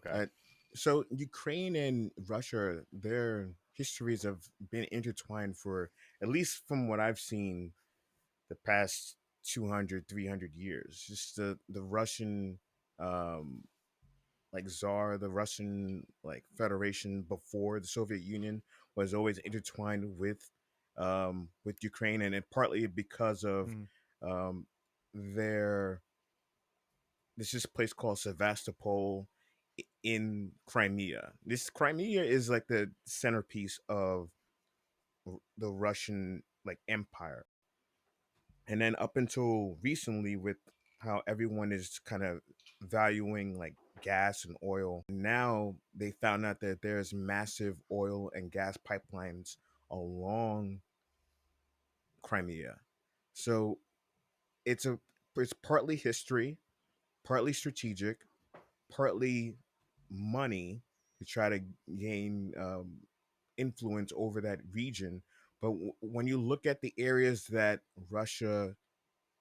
Okay. Uh, so Ukraine and Russia, their histories have been intertwined for at least from what I've seen the past 200, 300 years. Just the Russian um like czar, the Russian like federation before the Soviet Union was always intertwined with Ukraine, and it partly because of Mm. um their there's this place called Sevastopol in Crimea. This Crimea is like the centerpiece of the Russian like empire. And then up until recently, with how everyone is kind of valuing like gas and oil, now they found out that there's massive oil and gas pipelines along Crimea. So it's a it's partly history, partly strategic, partly money to try to gain influence over that region. But when you look at the areas that Russia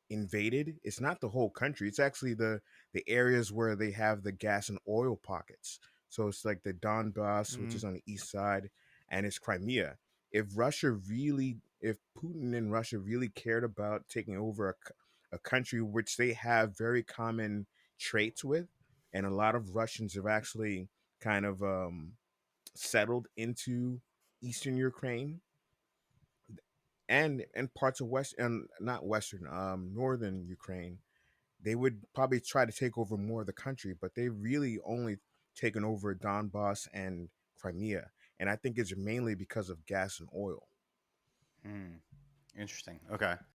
invaded, it's not the whole country. It's actually the areas where they have the gas and oil pockets. So it's like the Donbass, which is Mm. on the east side, and it's Crimea. If Putin and Russia really cared about taking over a country which they have very common traits with, and a lot of Russians have actually kind of settled into eastern Ukraine and parts of west and not western northern Ukraine, they would probably try to take over more of the country, but they really only taken over Donbass and Crimea, and I think it's mainly because of gas and oil. Mm. Interesting. Okay.